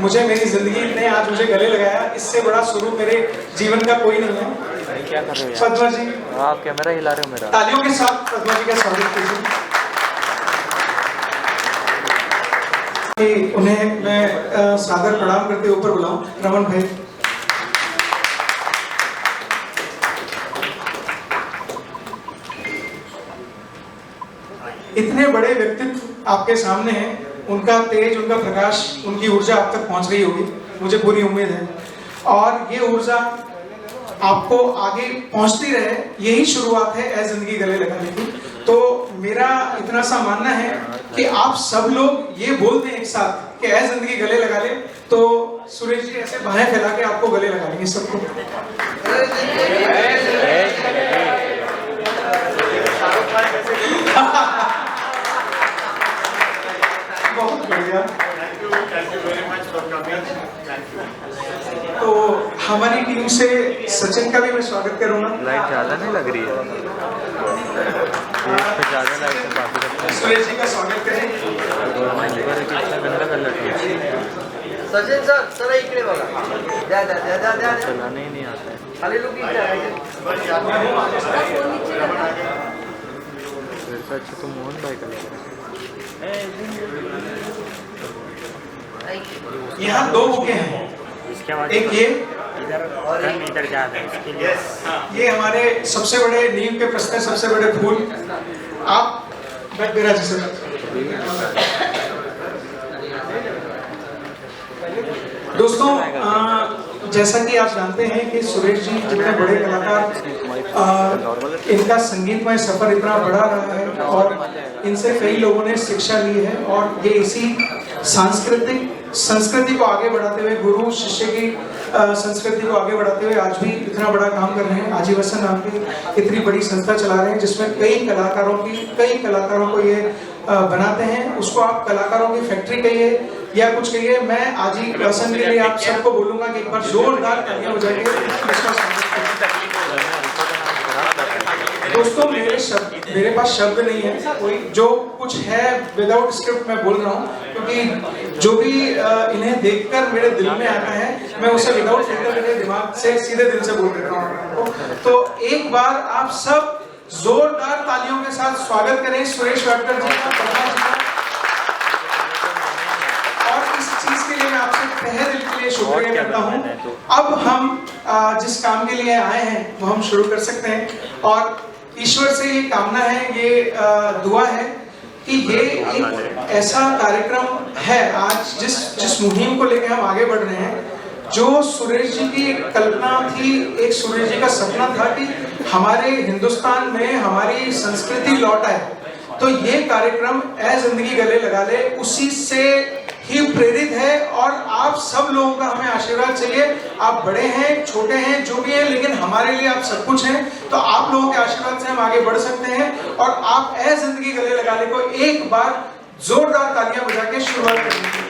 मुझे मेरी जिंदगी ने आज मुझे गले लगाया, इससे बड़ा स्वरूप मेरे जीवन का कोई नहीं है। क्या कर रहे हो यार? पद्मा जी, आप कैमरा हिला रहे हो मेरा। तालियों के साथ पद्मा जी का स्वागत कीजिए। उन्हें मैं सादर प्रणाम करते ऊपर बुलाऊं। रमन भाई, इतने बड़े व्यक्तित्व आपके सामने हैं, उनका तेज, उनका प्रकाश, उनकी ऊर्जा आप तक पहुंच रही होगी, मुझे पूरी उम्मीद है। और ये ऊर्जा आपको आगे पहुंचती रहे, यही शुरुआत है ए जिंदगी गले लगाने की। तो मेरा इतना सा मानना है कि आप सब लोग ये बोलते हैं एक साथ कि ए जिंदगी गले लगा ले, तो सुरेश जी ऐसे बाहें फैला के आपको गले लगा लेंगे सबको। बहुत बढ़िया। तो हमारी टीम से सचिन का भी मैं स्वागत करूंगा। लाइट ज्यादा नहीं लग रही है, पे ज्यादा लाइट बाकी रखते हैं। सुरेश जी का स्वागत करें। कितना गंदा कलर है। सचिन सर इकडे बघा, द्या चलाने ही नहीं आता है। खाली लोक इकडे आहे। अच्छा तो मोहन भाई का लग रहा है। यहाँ दो बुके हैं, इसके बाद एक ये और इधर जाना है इसके लिए। ये हमारे सबसे बड़े नींव के प्रश्न, सबसे बड़े फूल। आप बैठ जी सर। दोस्तों, जैसा कि आप जानते हैं कि सुरेश जी जितने बड़े कलाकार, इनका संगीतमय सफर इतना बड़ा रहा है और इनसे कई लोगों ने शिक्षा ली है, और ये इसी संस्कृति को आगे बढ़ाते हुए, गुरु शिष्य की संस्कृति को आगे बढ़ाते हुए आज भी इतना बड़ा काम कर रहे हैं। आजीवसन नाम की इतनी बड़ी संस्था चला रहे हैं जिसमें कई कलाकारों को ये बनाते हैं। उसको आप कलाकारों की फैक्ट्री कहिए या कुछ कहिए, मैं आजीवसन के लिए आप सबको बोलूंगा कि एक बार जोरदार तालियां बजाइए इसका स्वागत करें। दोस्तों, मेरे पास शब्द नहीं है, कोई जो कुछ है विदाउट स्क्रिप्ट मैं बोल रहा हूँ, क्योंकि जो भी इन्हें देखकर मेरे दिल में आता है मैं उसे विदाउट फिल्टर मेरे दिमाग से सीधे दिल से बोल देता हूँ। तो एक बार आप सब जोरदार तालियों के साथ स्वागत करें सुरेश वाडकर जी का, पद्मा जी का। और इस चीज के लिए मैं आपसे तहे दिल के लिए शुक्रिया करता हूँ। अब हम जिस काम के लिए आए हैं वो हम शुरू कर सकते हैं, और ईश्वर से ये कामना है, ये दुआ है कि ये एक ऐसा कार्यक्रम है आज जिस मुहिम को लेकर हम आगे बढ़ रहे हैं, जो सुरेश जी की कल्पना थी, एक सुरेश जी का सपना था कि हमारे हिंदुस्तान में हमारी संस्कृति लौट आए। तो ये कार्यक्रम ए जिंदगी गले लगा ले उसी से ही प्रेरित है, और आप सब लोगों का हमें आशीर्वाद चाहिए। आप बड़े हैं, छोटे हैं, जो भी हैं, लेकिन हमारे लिए आप सब कुछ हैं। तो आप लोगों के आशीर्वाद से हम आगे बढ़ सकते हैं, और आप ए जिंदगी गले लगाने को एक बार जोरदार तालियां बजा के शुरुआत करेंगे।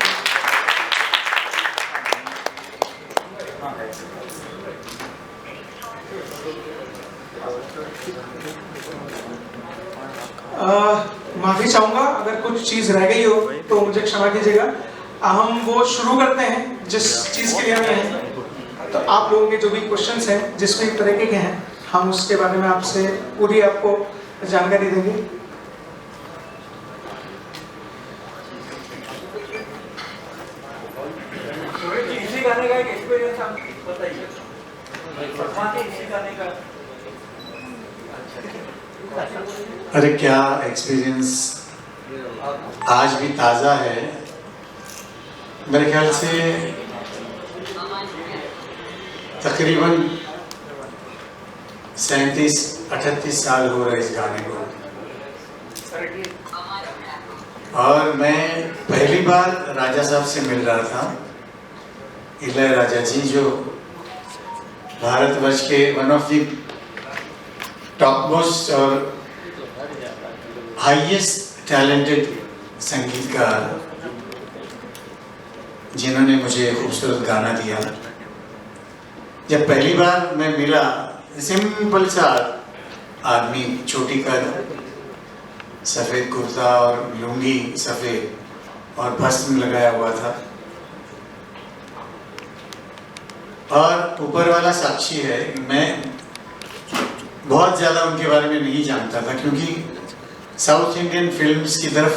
माफी चाहूंगा अगर कुछ चीज रह गई हो तो मुझे क्षमा कीजिएगा। हम वो शुरू करते हैं जिस चीज के लिए हम हैं। तो आप लोगों के जो भी क्वेश्चंस हैं, जिस भी तरीके के हैं, हम उसके बारे में आपसे पूरी आपको जानकारी देंगे। इसी गाने का एक एक्सपीरियंस हम बताइए। इसी गाने का अरे क्या एक्सपीरियंस, आज भी ताज़ा है। मेरे ख्याल से तकरीबन 37-38 साल हो रहे इस गाने को, और मैं पहली बार राजा साहब से मिल रहा था। इलैयाराजा जी जो भारतवर्ष के one of the top most और हाईएस्ट टैलेंटेड संगीतकार, जिन्होंने मुझे खूबसूरत गाना दिया। जब पहली बार मैं मिला, सिंपल सा आदमी, छोटी कद, सफ़ेद कुर्ता और लुंगी सफ़ेद और भस्म लगाया हुआ था। और ऊपर वाला साक्षी है, मैं बहुत ज़्यादा उनके बारे में नहीं जानता था, क्योंकि साउथ इंडियन फिल्म्स की तरफ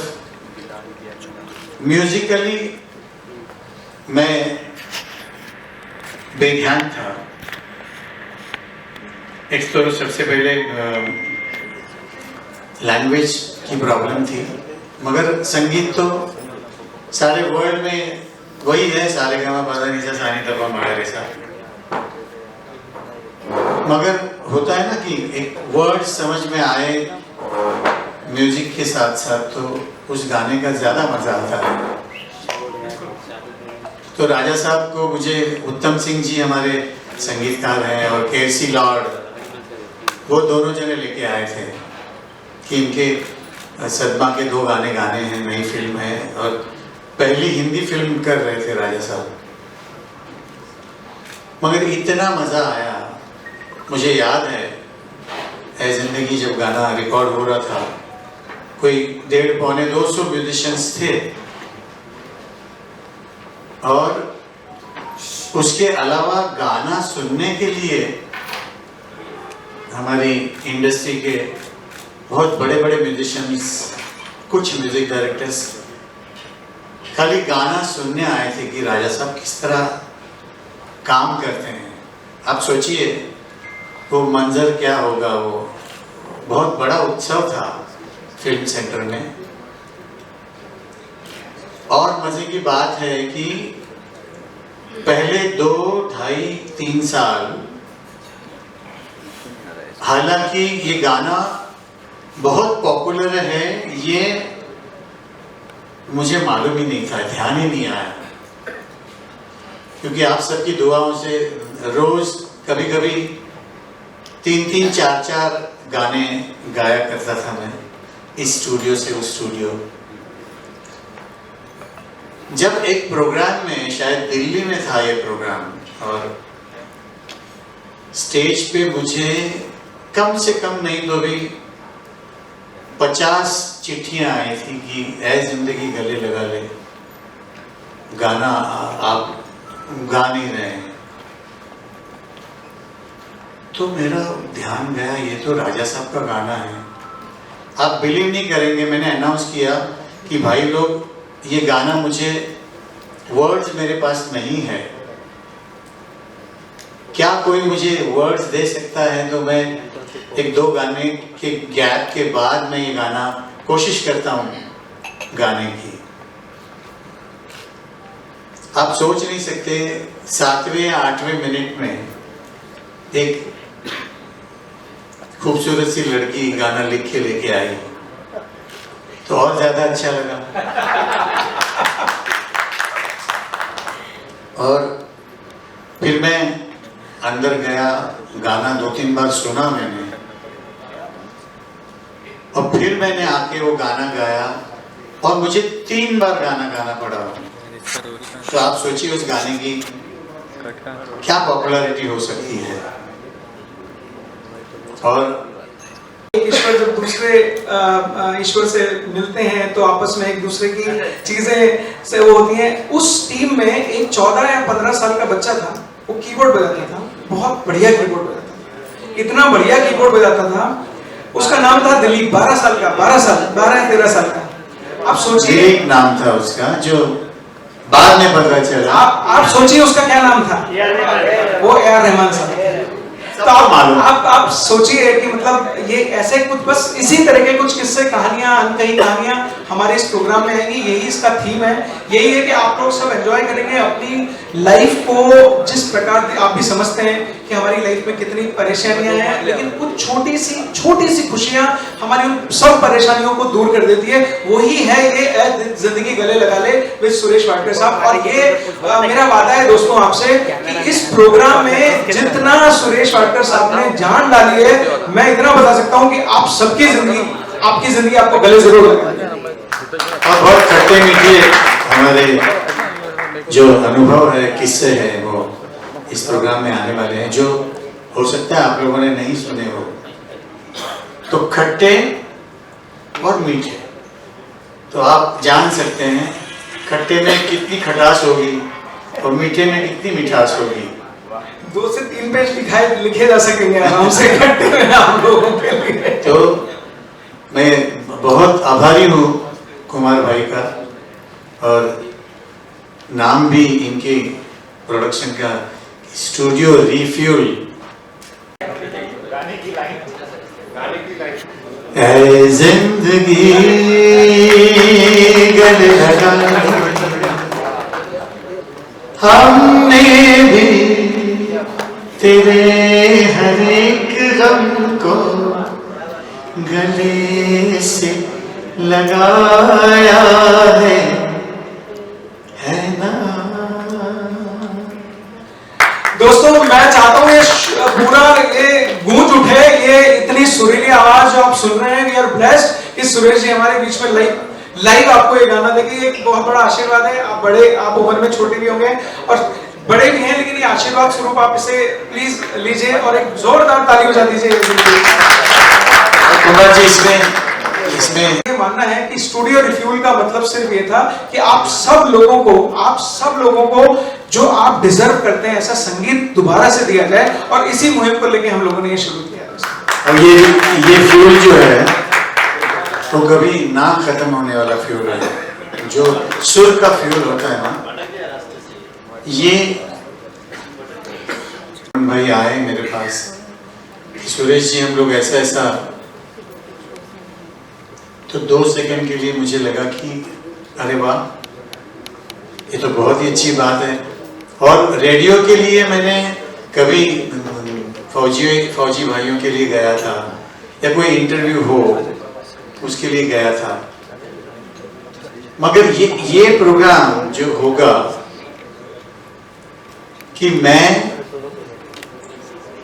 म्यूजिकली मैं बेध्यान था। एक तो सबसे पहले लैंग्वेज की प्रॉब्लम थी, मगर संगीत तो सारे वर्ल्ड में वही है, सारे गामा पादा नीचा सानी तबा माड़ा रेसा। मगर होता है ना कि एक वर्ड समझ में आए म्यूजिक के साथ साथ, तो उस गाने का ज़्यादा मज़ा आता है। तो राजा साहब को मुझे उत्तम सिंह जी हमारे संगीतकार हैं और केसी लॉर्ड, वो दोनों जने लेके आए थे कि इनके सदमा के 2 गाने गाने हैं, नई फिल्म है और पहली हिंदी फिल्म कर रहे थे राजा साहब। मगर इतना मज़ा आया, मुझे याद है ऐ जिंदगी जब गाना रिकॉर्ड हो रहा था, कोई 150-200 म्यूजिशियंस थे और उसके अलावा गाना सुनने के लिए हमारी इंडस्ट्री के बहुत बड़े बड़े म्यूजिशियंस, कुछ म्यूजिक डायरेक्टर्स खाली गाना सुनने आए थे कि राजा साहब किस तरह काम करते हैं। आप सोचिए वो मंजर क्या होगा। वो बहुत बड़ा उत्सव था फिल्म सेंटर में। और मजे की बात है कि पहले 2, 2.5, 3 साल, हालांकि ये गाना बहुत पॉपुलर है, ये मुझे मालूम ही नहीं था, ध्यान ही नहीं आया, क्योंकि आप सबकी दुआओं से रोज कभी कभी 3-3, 4-4 गाने गाया करता था मैं, इस स्टूडियो से उस स्टूडियो। जब एक प्रोग्राम में, शायद दिल्ली में था ये प्रोग्राम, और स्टेज पे मुझे कम से कम नहीं तो भी 50 चिट्ठियां आई थी कि ऐ जिंदगी गले लगा ले, गाना आप गा नहीं रहे हैं। तो मेरा ध्यान गया, ये तो राजा साहब का गाना है। आप बिलीव नहीं करेंगे, मैंने अनाउंस किया कि भाई लोग, ये गाना मुझे, वर्ड्स मेरे पास नहीं है, क्या कोई मुझे वर्ड्स दे सकता है? तो मैं 1-2 गाने के गैप के बाद मैं ये गाना कोशिश करता हूँ गाने की। आप सोच नहीं सकते, 7वें या 8वें मिनट में एक खूबसूरत सी लड़की गाना लिख के लेके आई, तो और ज्यादा अच्छा लगा। और फिर मैं अंदर गया, गाना 2-3 बार सुना मैंने, और फिर मैंने आके वो गाना गाया, और मुझे 3 बार गाना गाना पड़ा। तो आप सोचिए उस गाने की क्या पॉपुलैरिटी हो सकती है। और ईश्वर जब दूसरे ईश्वर से मिलते हैं तो आपस में एक दूसरे की चीजें से वो होती हैं। उस टीम में एक 14 या 15 साल का बच्चा था, वो कीबोर्ड बजाता था, बहुत बढ़िया कीबोर्ड बजाता था, इतना बढ़िया कीबोर्ड बजाता था। उसका नाम था दिलीप, 12 साल का, 12 या 13 साल का। आप सोचिए, एक नाम था उसका जो बाद में पता चला। आप सोचिए उसका क्या नाम था, वो ए आर रहमान साहब। तो आप सोचिए कि मतलब ये ऐसे कुछ, बस इसी तरह के कुछ किस्से, कहानियां, अनकही कहानियां हमारे इस प्रोग्राम में आएंगी। यही इसका थीम है, यही है कि आप लोग सब एंजॉय करेंगे अपनी लाइफ को। जिस प्रकार से आप भी समझते हैं कि हमारी लाइफ में कितनी परेशानियां हैं, लेकिन कुछ छोटी सी खुशियां हमारी उन सब परेशानियों को दूर कर देती है। वही है ये जिंदगी गले लगा ले विद सुरेश वाडकर साहब। और ये मेरा वादा है दोस्तों आपसे कि इस प्रोग्राम में जितना सुरेश वाडकर साहब ने जान डाली है, मैं इतना बता सकता हूं कि आप सबकी जिंदगी, आपकी जिंदगी आपको गले जरूर लगाएगी। और बहुत खट्टे मीठे हमारे जो अनुभव है, किस्से हैं, वो इस प्रोग्राम में आने वाले हैं, जो हो सकता है आप लोगों ने नहीं सुने हो। तो खट्टे और मीठे, तो आप जान सकते हैं खट्टे में कितनी खटास होगी और मीठे में कितनी मिठास होगी। 2 से 3 पेज लिखे जा सकेंगे आराम से इकट्ठे में आप लोगों के लिए। तो मैं बहुत आभारी हूँ कुमार भाई का, और नाम भी इनके प्रोडक्शन का स्टूडियो रिफ्यूल। ऐ जिंदगी गले लगा हमने भी तेरे हर एक गम को गले से लगाया है ना। दोस्तों मैं चाहता हूँ ये पूरा ये गूंज उठे, ये इतनी सुरीली आवाज जो आप सुन रहे हैं, वी आर ब्लेस्ड कि सुरेश जी हमारे बीच में लाइव आपको ये गाना देंगे। ये एक बहुत बड़ा आशीर्वाद है। आप उम्र में छोटे भी होंगे और बड़े भी हैं, लेकिन ये आशीर्वाद स्वरूप आप इसे प्लीज लीजिए और एक जोरदार ताली बजा दीजिए। कुमार जी इसमें ये मानना है कि स्टूडियो रिफ्यूल का मतलब सिर्फ ये था कि आप सब लोगों को जो आप डिजर्व करते हैं ऐसा संगीत दोबारा से दिया जाए, और इसी मुहिम को लेके हम लोगों ने ये शुरू किया। और ये फ्यूल जो है तो कभी ना खत्म होने वाला फ्यूल है। जो सुर का फ्यूल होता है ना, ये भाई आए मेरे पास, सुरेश जी हम लोग ऐसा तो 2 सेकंड के लिए मुझे लगा कि अरे वाह, ये तो बहुत ही अच्छी बात है। और रेडियो के लिए मैंने कभी फौजी भाइयों के लिए गया था, या कोई इंटरव्यू हो उसके लिए गया था, मगर ये प्रोग्राम जो होगा कि मैं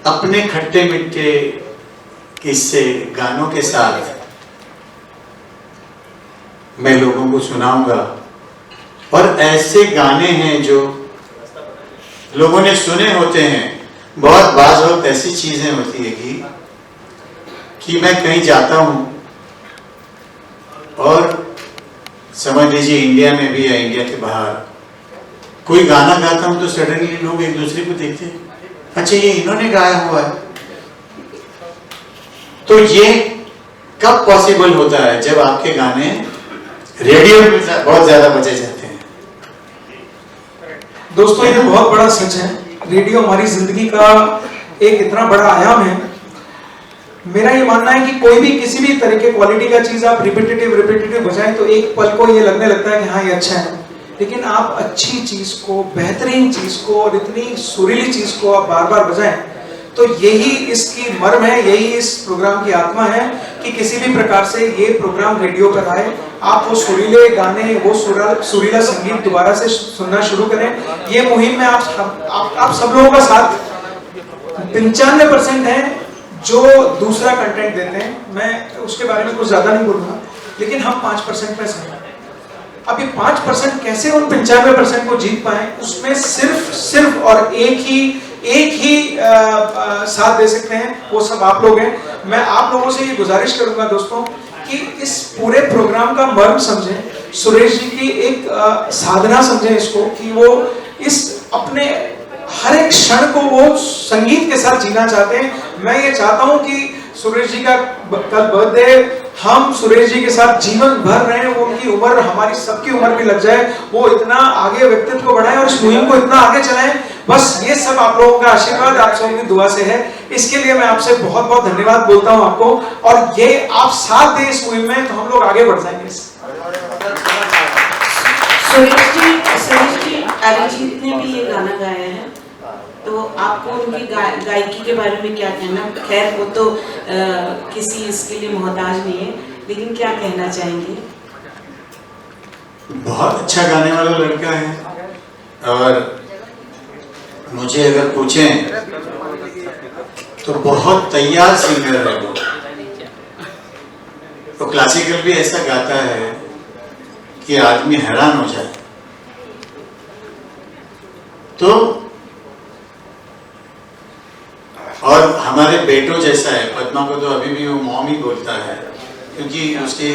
अपने खट्टे मीठे किस्से गानों के साथ मैं लोगों को सुनाऊंगा, और ऐसे गाने हैं जो लोगों ने सुने होते हैं। बहुत बाज़ वक्त ऐसी चीजें होती है कि मैं कहीं जाता हूं और समझ लीजिए इंडिया में भी या इंडिया के बाहर कोई गाना गाता हूं तो सडनली लोग एक दूसरे को देखते हैं, अच्छा ये इन्होंने गाया हुआ है। तो ये कब पॉसिबल होता है? जब आपके गाने रेडियो में बहुत ज्यादा बजे जाते हैं। दोस्तों ये बहुत बड़ा सच है, रेडियो हमारी जिंदगी का एक इतना बड़ा आयाम है। मेरा ये मानना है कि कोई भी किसी भी तरह के क्वालिटी का चीज आप रिपीटेटिव बजाएं तो एक पल को ये लगने लगता है कि हाँ ये अच्छा है, लेकिन आप अच्छी चीज को, बेहतरीन चीज को और इतनी सुरीली चीज को आप बार बार बजाएं तो यही इसकी मर्म है, यही इस प्रोग्राम की आत्मा है कि किसी भी प्रकार से ये प्रोग्राम रेडियो पर आए, आप वो सुरीले गाने, वो सुरीला संगीत दोबारा से सुनना शुरू करें। ये मुहिम में आप सब लोगों का साथ 95% है जो दूसरा कंटेंट देते हैं। मैं उसके बारे में कुछ ज्यादा नहीं बोलूंगा, लेकिन हम 5% पे हैं। अब ये 5% कैसे उन 95% को जीत पाए, उसमें सिर्फ और एक ही साथ दे सकते हैं, वो सब आप लोग हैं। मैं आप लोगों से ये गुजारिश करूंगा दोस्तों कि इस पूरे प्रोग्राम का मर्म समझें, सुरेश जी की एक साधना समझें इसको, कि वो इस अपने हर एक क्षण को वो संगीत के साथ जीना चाहते हैं। मैं ये चाहता हूं कि सुरेश जी का कल बर्थडे, हम सुरेश जी के साथ जीवन भर रहे हैं, वो उनकी उम्र, हमारी सबकी उम्र भी लग जाए, वो इतना आगे व्यक्तित्व को बढ़ाएं और इस मुहिम को इतना आगे चलाएं। बस ये सब आप लोगों का आशीर्वाद, आप सबों की दुआ से है। इसके लिए मैं आपसे बहुत बहुत धन्यवाद बोलता हूं आपको, और ये आप साथ दें इस मुहिम में तो हम लोग आगे बढ़ जाएंगे। सुरेश जी अरिजीत ने भी ये गाना गाया है, तो आपको उनकी गायकी के बारे में क्या कहना? खैर वो तो किसी इसके लिए मोहताज नहीं है, लेकिन क्या कहना चाहेंगे? बहुत अच्छा गाने वाला लड़का है, और मुझे अगर पूछें तो बहुत तैयार सिंगर है वो। तो क्लासिकल भी ऐसा गाता है कि आदमी हैरान हो जाए। तो और हमारे बेटों जैसा है, पद्मा को तो अभी भी वो मॉम ही बोलता है, क्योंकि उसके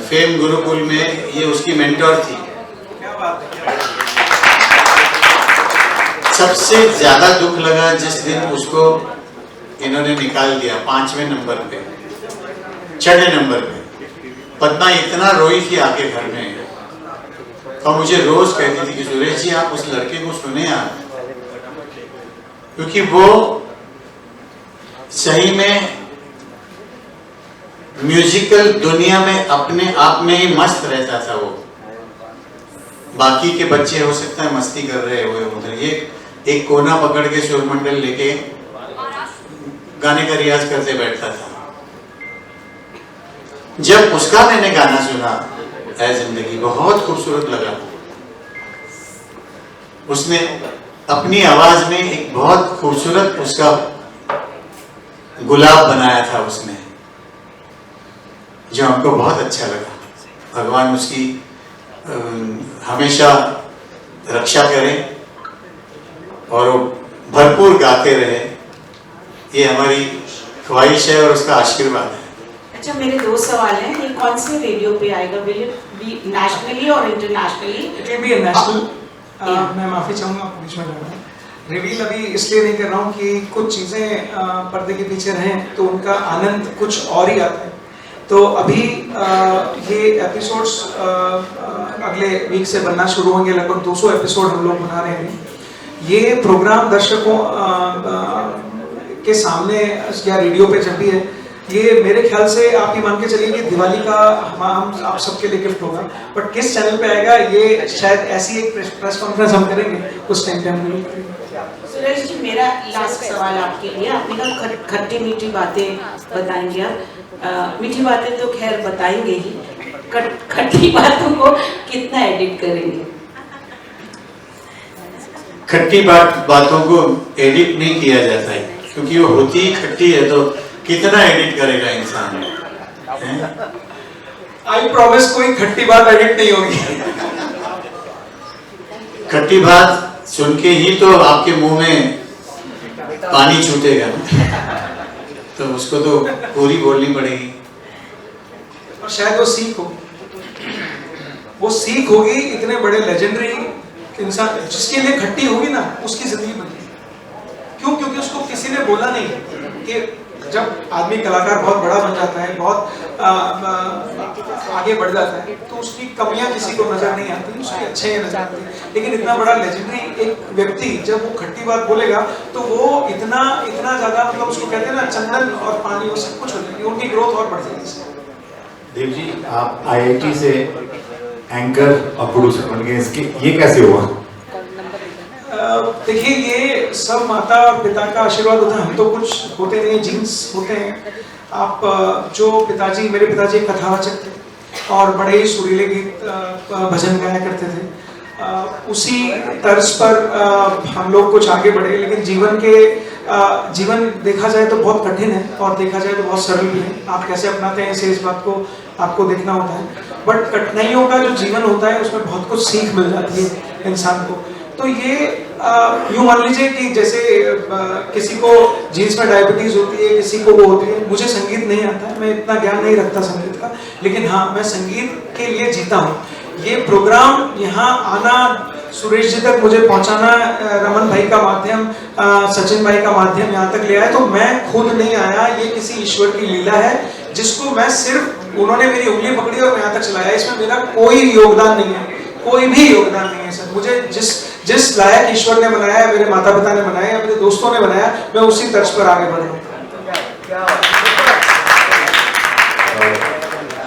फेम गुरुकुल में ये उसकी मेंटोर थी। क्या बात है। सबसे ज्यादा दुख लगा जिस दिन उसको इन्होंने निकाल दिया 5वें नंबर पे, 6वें नंबर पे। पद्मा इतना रोई थी आके घर में और मुझे रोज कहती थी कि सुरेश जी आप उस लड़के को सुने आप, क्योंकि वो सही में म्यूजिकल दुनिया में अपने आप में ही मस्त रहता था। वो बाकी के बच्चे हो सकता है मस्ती कर रहे हुए उधर, ये एक कोना पकड़ के सुरमंडल लेके गाने का रियाज करते बैठता था। जब उसका मैंने गाना सुना ऐ जिंदगी, बहुत खूबसूरत लगा। उसने अपनी आवाज में एक बहुत खूबसूरत उसका गुलाब बनाया था उसने, जो हमको बहुत अच्छा लगा। भगवान उसकी हमेशा रक्षा करे और वो भरपूर गाते रहे, ये हमारी ख्वाहिश है और उसका आशीर्वाद है। अच्छा, मेरे 2 सवाल हैं। ये कौन से रेडियो पे आएगा? विल इट बी नेशनली और internationally? It will be national. मैं माफी चाहूंगा बीच में जाना, रिवील अभी इसलिए नहीं कर रहा हूँ कि कुछ चीजें पर्दे के पीछे रहें तो उनका आनंद कुछ और ही आता है। तो अभी ये एपिसोड्स अगले वीक से बनना शुरू होंगे, लगभग 200 एपिसोड हम लोग बना रहे हैं। ये प्रोग्राम दर्शकों के सामने या रेडियो पे जब भी है, ये मेरे ख्याल से आप ये मान के चलिए कि दिवाली का हम आप सबके लिए गिफ्ट होगा। बट किस चैनल पे आएगा ये शायद ऐसी एक प्रेस कॉन्फ्रेंस हम करेंगे, उस टाइम पे हम। सुरेश जी, मेरा लास्ट सवाल आपके लिए। आपने कहा खट्टी मीठी बातें बताएंगे आप। मीठी बातें तो खैर बताएंगे ही, खट्टी बातों को कितना एडिट करेंगे? खट्टी बातों को एडिट नहीं किया जाता है, क्योंकि वो होती ही खट्टी है, तो कितना एडिट करेगा इंसान। आई प्रॉमिस कोई खट्टी बात एडिट नहीं होगी। खट्टी बात सुन के ही तो आपके मुंह में पानी छूटेगा, तो उसको तो पूरी बोलनी पड़ेगी। और शायद वो सीख होगी, वो सीख होगी इतने बड़े लेजेंडरी इंसान जिसके लिए खट्टी होगी ना, उसकी जिंदगी बदलेगी। क्यों? क्योंकि उसको किसी ने बोला नहीं कि जब आदमी कलाकार बहुत बड़ा बन जाता है, बहुत आगे बढ़ जाता है, तो उसकी कमियां किसी को नजर नहीं आती, उसकी अच्छे नजर आती है। लेकिन इतना बड़ा लेजेंडरी एक व्यक्ति जब वो खट्टी बात बोलेगा तो वो इतना ज्यादा, मतलब उसको कहते हैं ना चंदन और पानी, वो सब कुछ हो जाएगी, उनकी ग्रोथ और बढ़ जाएगी। देव जी, आप IIT से एंकर और प्रोड्यूसर बन गए, इसके ये कैसे हुआ? देखिए, ये सब माता और पिता का आशीर्वाद होता है। हम तो कुछ होते नहीं, जीन्स होते हैं। आप जो मेरे पिताजी कथावाचक थे और बड़े ही सुरीले गीत भजन गाया करते थे। उसी तर्ज पर हम लोग कुछ आगे बढ़े, लेकिन जीवन देखा जाए तो बहुत कठिन है और देखा जाए तो बहुत सरल भी है। आप कैसे अपनाते हैं इस बात को आपको देखना होता है। बट कठिनाइयों का जो जीवन होता है उसमें बहुत कुछ सीख मिल जाती है इंसान को। तो ये यूँ मान लीजिए कि जैसे किसी को जीन्स में डायबिटीज होती है, किसी को वो होती है। मुझे संगीत नहीं आता है, मैं इतना ज्ञान नहीं रखता संगीत का, लेकिन हाँ, मैं संगीत के लिए जीता हूँ। ये प्रोग्राम यहाँ आना, सुरेश जी तक मुझे पहुँचाना, रमन भाई का माध्यम, सचिन भाई का माध्यम यहाँ तक ले आया, तो मैं खुद नहीं आया। ये किसी ईश्वर की लीला है जिसको मैं सिर्फ, उन्होंने मेरी उंगली पकड़ी और मैं यहाँ तक चलाया। इसमें मेरा कोई योगदान नहीं है, कोई भी योगदान नहीं है सर। मुझे जिस लायक ईश्वर ने बनाया, मेरे माता पिता ने बनाया, मेरे दोस्तों ने बनाया, मैं उसी तर्ज पर आगे बढ़ रहा हूँ।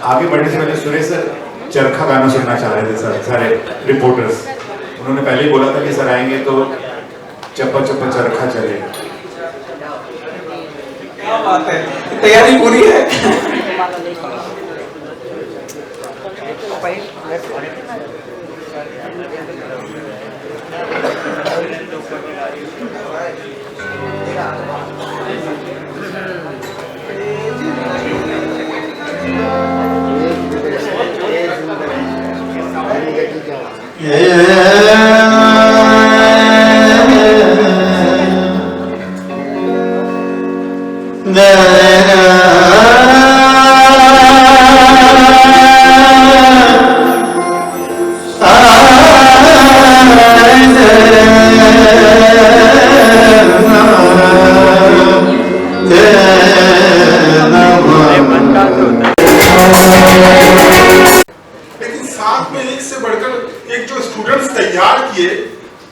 आगे बढ़ने से पहले सुरेश सर चरखा गाना सुनना चाह रहे थे सर, सारे रिपोर्टर्स। उन्होंने पहले ही बोला था कि सर आएंगे तो चप्पा चप्पा चरखा चले। क्या बात है, तैयारी पूरी है।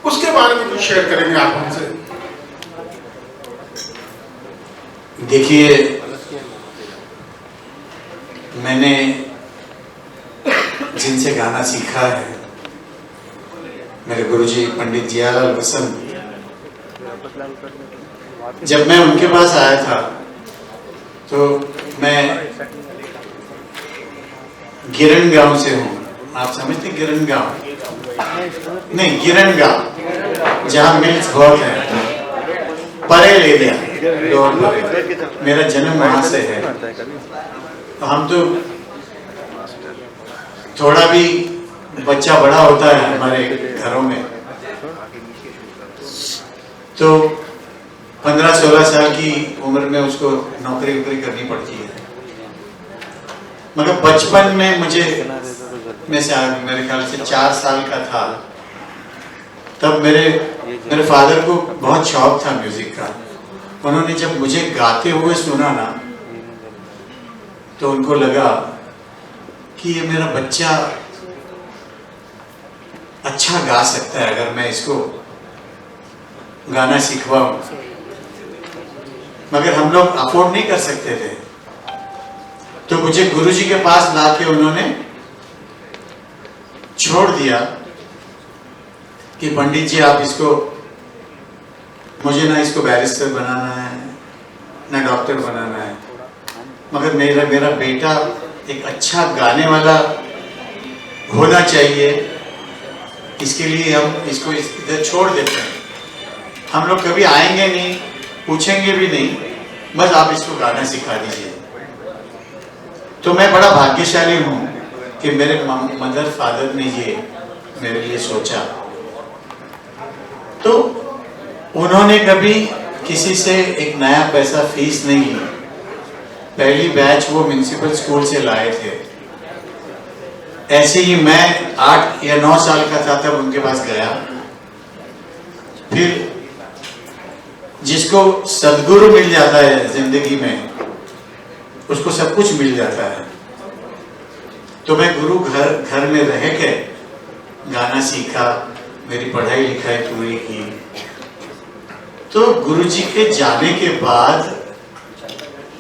उसके बारे में कुछ शेयर करेंगे आप हमसे? देखिए, मैंने जिनसे गाना सीखा है, मेरे गुरुजी पंडित जियालाल वसंत, जब मैं उनके पास आया था तो मैं गिरण गांव से हूँ। आप समझते गिरण गांव? नहीं, गिरण गांव जहाँ मिल्स बहुत है, परेल एरिया, मेरा जन्म वहां से है। तो हम तो थोड़ा भी बच्चा बड़ा होता है हमारे घरों में तो 15-16 साल की उम्र में उसको नौकरी वोकरी करनी पड़ती है। मगर बचपन में मुझे मेरे ख्याल से 4 साल का था, तब मेरे फादर को बहुत शौक था म्यूजिक का। उन्होंने जब मुझे गाते हुए सुना ना, तो उनको लगा कि ये मेरा बच्चा अच्छा गा सकता है अगर मैं इसको गाना सिखवाऊं। मगर हम लोग अफोर्ड नहीं कर सकते थे, तो मुझे गुरुजी के पास लाके उन्होंने छोड़ दिया कि पंडित जी आप इसको, मुझे ना इसको बैरिस्टर बनाना है ना डॉक्टर बनाना है, मगर मेरा बेटा एक अच्छा गाने वाला होना चाहिए, इसके लिए हम इसको इधर छोड़ देते हैं। हम लोग कभी आएंगे नहीं, पूछेंगे भी नहीं, बस आप इसको गाना सिखा दीजिए। तो मैं बड़ा भाग्यशाली हूँ कि मेरे मदर फादर ने ये मेरे लिए सोचा। तो उन्होंने कभी किसी से एक नया पैसा फीस नहीं ली। पहली बैच वो म्युनिसिपल स्कूल से लाए थे। ऐसे ही मैं 8 या 9 साल का था तब उनके पास गया। फिर जिसको सद्गुरु मिल जाता है जिंदगी में, उसको सब कुछ मिल जाता है। तो मैं गुरु घर में रह के गाना सीखा, मेरी पढ़ाई लिखाई पूरी की। तो गुरुजी के जाने के बाद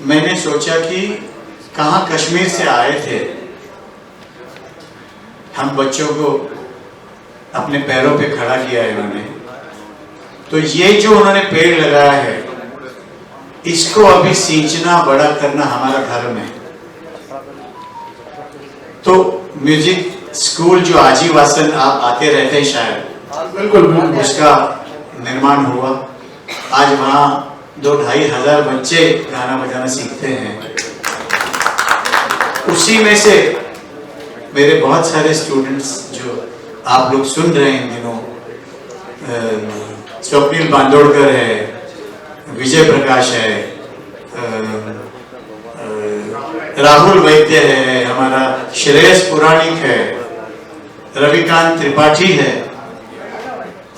मैंने सोचा कि कहाँ कश्मीर से आए थे हम, बच्चों को अपने पैरों पे खड़ा किया है इन्होंने। तो ये जो उन्होंने पेड़ लगाया है, इसको अभी सींचना, बड़ा करना हमारा धर्म है। तो म्यूजिक स्कूल जो आजीवासन आप आते रहते हैं शायद, बिल्कुल उसका निर्माण हुआ। आज वहाँ 2-2.5 हजार बच्चे गाना बजाना सीखते हैं। उसी में से मेरे बहुत सारे स्टूडेंट्स जो आप लोग सुन रहे हैं इन दिनों, स्वप्निल बांदोड़कर है, विजय प्रकाश है, राहुल वैद्य है, हमारा श्रेयस पुराणिक है, रविकांत त्रिपाठी है,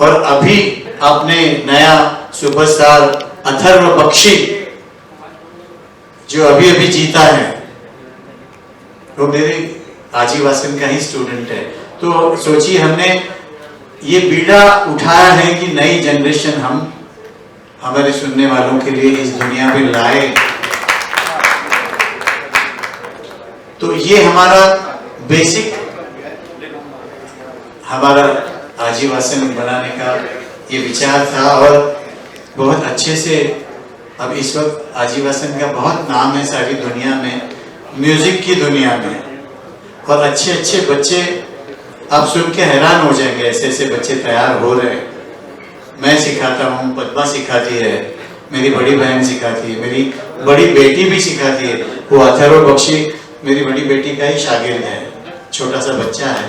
और अभी आपने नया सुपरस्टार अथर्व बख्शी जो अभी अभी जीता है, वो मेरे आजीवासन का ही स्टूडेंट है। तो सोचिए हमने ये बीड़ा उठाया है कि नई जनरेशन हम हमारे सुनने वालों के लिए इस दुनिया में लाए। तो ये हमारा बेसिक, हमारा आजीवासन बनाने का ये विचार था। और बहुत अच्छे से अब इस वक्त आजीवासन का बहुत नाम है सारी दुनिया में, म्यूजिक की दुनिया में। और अच्छे अच्छे बच्चे आप सुन के हैरान हो जाएंगे, ऐसे ऐसे बच्चे तैयार हो रहे हैं। मैं सिखाता हूँ, पद्मा सिखाती है, मेरी बड़ी बहन सिखाती है, मेरी बड़ी बेटी भी सिखाती है। वो अथर्व बख्शी मेरी बड़ी बेटी का ही शागिर्द है, छोटा सा बच्चा है।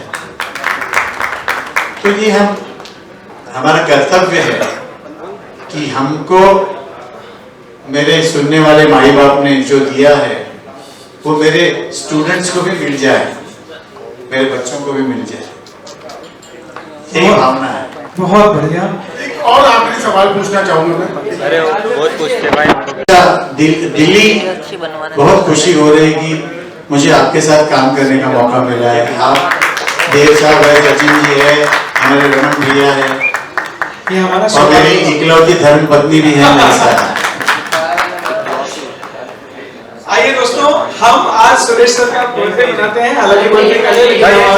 तो ये हमारा कर्तव्य है कि हमको मेरे सुनने वाले माई बाप ने जो दिया है वो मेरे स्टूडेंट्स को भी मिल जाए, मेरे बच्चों को भी मिल जाए, यही भावना है। बहुत बढ़िया। एक और आखिरी सवाल पूछना चाहूंगा मैं। अरे बहुत पूछते भाई। दिल्ली बहुत खुशी हो रही कि मुझे आपके साथ काम करने का मौका मिला है। आप देव साहब है, सचिन जी है, हमारे रमन भैया है, ये हमारा और मेरी सौभाग्य है। इकलौती धर्म पत्नी भी है मेरे साथ। आइए दोस्तों, हम आज सुरेश सर का बर्थडे मनाते हैं। हालांकि बर्थडे कल है, लेकिन हमारा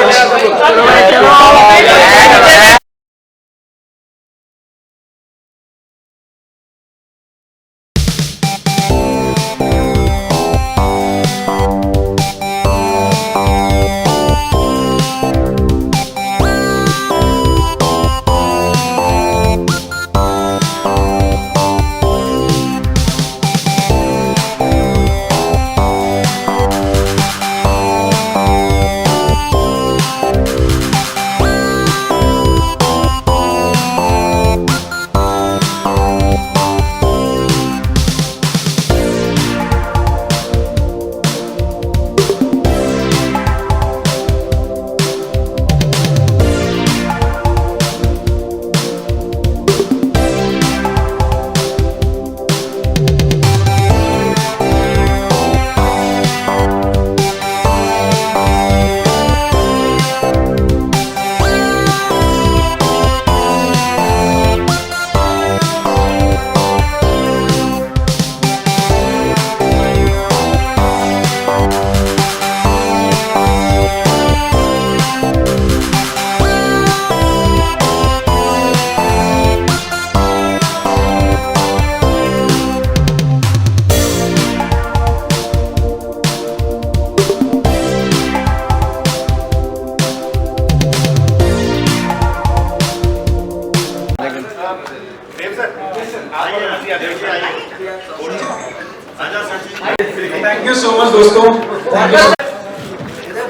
थैंक यू सो मच दोस्तों। Thank you.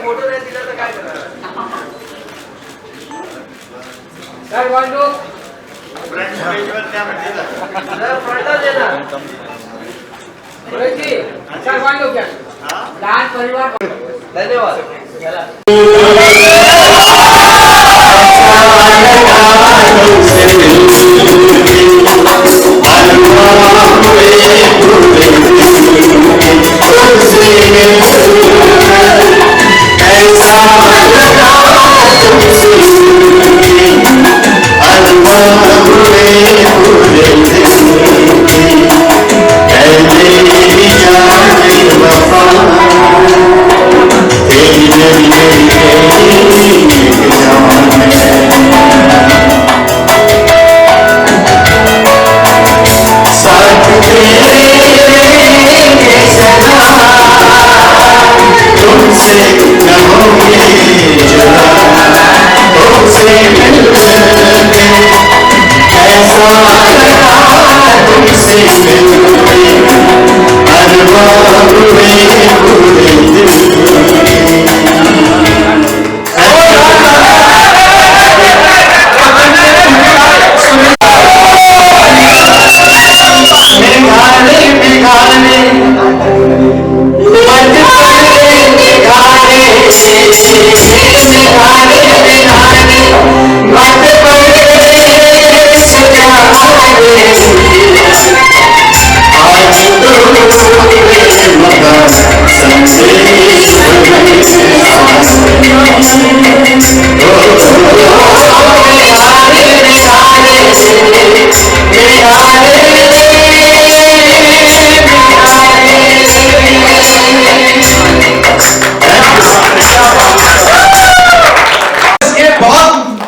फोटो नाही दिला तर काय करणार सर वांडो सर फ्रंटला देणार जी सर वांडो क्या लहान परिवार धन्यवाद चला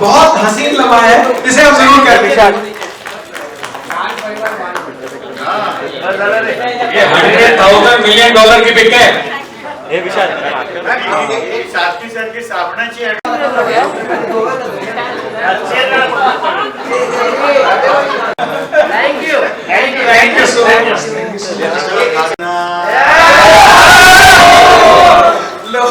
बहुत हसीन लम्हा है, इसे हम जरूर करते हैं। ये $100,000 मिलियन की बिक है। हे विशाल सारखी सारखी साबणाची thank you thank you so much. Low